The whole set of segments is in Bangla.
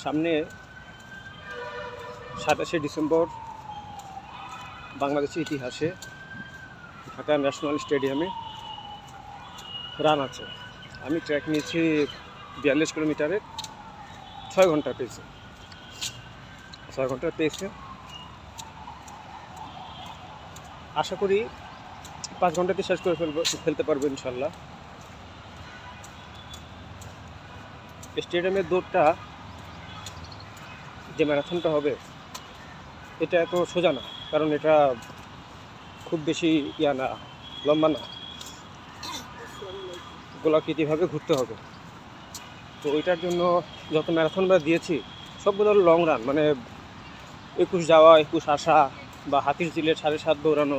সামনে 27শে ডিসেম্বর বাংলাদেশের ইতিহাসে ঢাকা ন্যাশনাল স্টেডিয়ামে রান আছে। আমি ট্র্যাক নিয়েছি 42 কিলোমিটারে 6 ঘন্টা পেয়েছে। 6 ঘন্টা পেয়েছে, আশা করি 5 ঘন্টাতে শেষ করে ফেলতে পারবো ইনশাল্লাহ। স্টেডিয়ামের দৌড়টা যে ম্যারাথনটা হবে এটা এত সোজা না, কারণ এটা খুব বেশি না, লম্বা না, গোলাকৃতিভাবে ঘুরতে হবে। তো ওইটার জন্য যত ম্যারাথন আমরা দিয়েছি সবগুলো লং রান, মানে 21 যাওয়া 21 আসা বা হাতির ঝিলের 7.5 দৌড়ানো,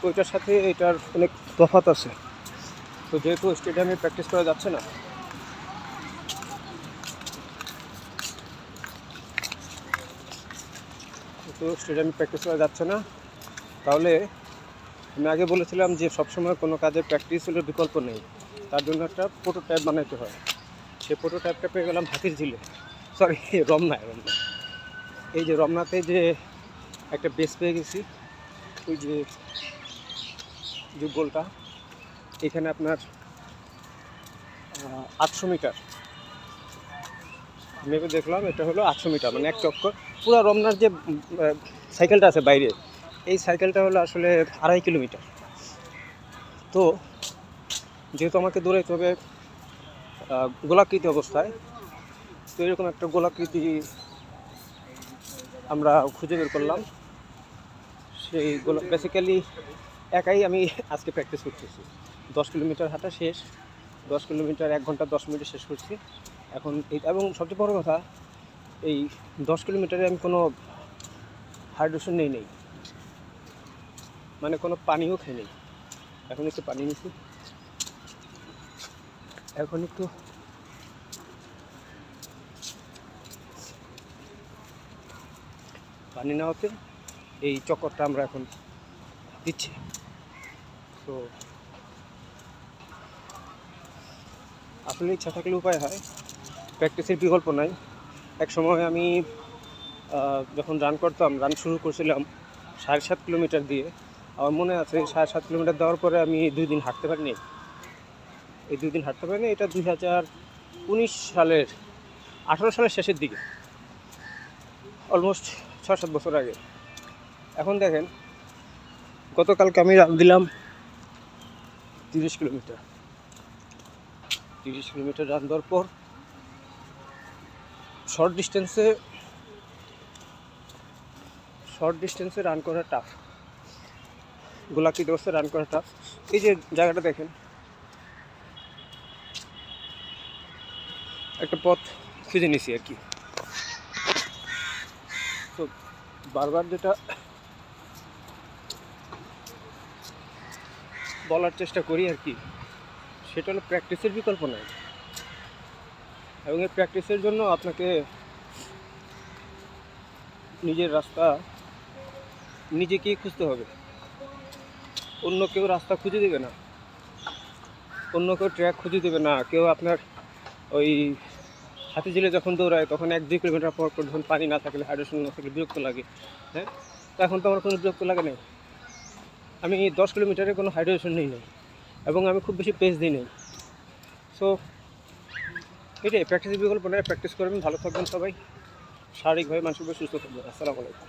ওইটার সাথে এটার অনেক তফাৎ আছে। তো যেহেতু স্টেডিয়ামে প্র্যাকটিস করা যাচ্ছে না, তাহলে আমি আগে বলেছিলাম যে সবসময় কোনো কাজের প্র্যাকটিস হলে বিকল্প নেই, তার জন্য একটা প্রোটোটাইপ বানাইতে হয়। সেই প্রোটোটাইপটা পেয়ে গেলাম হাতির ঝিলে, রমনায়। এই যে রমনাতে যে একটা বেস পেয়ে গেছি, ওই যে গোলটা, এখানে আপনার 800 মিটার মেপে দেখলাম, এটা হলো 800 মিটার, মানে এক চক্কর। পুরো রমনার যে সাইকেলটা আছে বাইরে, এই সাইকেলটা হলো আসলে 2.5 কিলোমিটার। তো যেহেতু আমাকে দৌড়াইতে হবে গোলাকৃতি অবস্থায়, তো এরকম একটা গোলাকৃতি আমরা খুঁজে বের করলাম। সেই বেসিক্যালি একাই আমি আজকে প্র্যাকটিস করতেছি। 10 কিলোমিটার হাঁটা শেষ, 10 কিলোমিটার 1 ঘন্টা 10 মিনিটে শেষ করছি এখন। এবং সবচেয়ে বড় কথা, এই 10 কিলোমিটারে আমি কোনো হাইড্রেশন নেই, মানে কোনো পানিও খাই নেই। এখন একটু পানি নিচ্ছি, এখন একটু পানি নেওয়াতে এই চক্করটা আমরা এখন দিচ্ছি। তো আসলে ইচ্ছা থাকলে উপায় হয়, প্র্যাকটিসের বিকল্প নাই। এক সময় আমি যখন রান শুরু করছিলাম 7.5 কিলোমিটার দিয়ে। আমার মনে আছে 7.5 কিলোমিটার দেওয়ার পরে আমি 2 দিন হাঁটতে পারিনি। এটা 2019 সালের 18 সালের শেষের দিকে, অলমোস্ট 6-7 বছর আগে। এখন দেখেন, গতকালকে আমি রান দিলাম 30 কিলোমিটার রান দেওয়ার পর শর্ট ডিস্টেন্সে রান করা টাফ, গোলাকৃতি অবস্থায় রান করা টাফ। এই যে জায়গাটা দেখেন, একটা পথ খুঁজে নিছি আর কি। তো বারবার যেটা বলার চেষ্টা করি আর কি, সেটা হলো প্র্যাকটিসের বিকল্প নাই। এবং এই প্র্যাকটিসের জন্য আপনাকে নিজের রাস্তা নিজেকেই খুঁজতে হবে। অন্য কেউ রাস্তা খুঁজে দেবে না, অন্য কেউ ট্র্যাক খুঁজে দেবে না। কেউ আপনার ওই হাতিঝিলে যখন দৌড়ায় তখন 1-2 কিলোমিটার পর যখন পানি না থাকলে, হাইড্রেশন না থাকলে বিরক্ত লাগে। হ্যাঁ, তো এখন তো আমার কোনো বিরক্ত লাগে নাই। আমি 10 কিলোমিটারে কোনো হাইড্রেশন নেই এবং আমি খুব বেশি পেস দিই নাই। সো এটাই প্র্যাকটিসের বিকল্প নেই। প্র্যাকটিস করবেন, ভালো থাকবেন সবাই, শারীরিকভাবে মানসিকভাবে সুস্থ থাকবেন। আসসালামু আলাইকুম।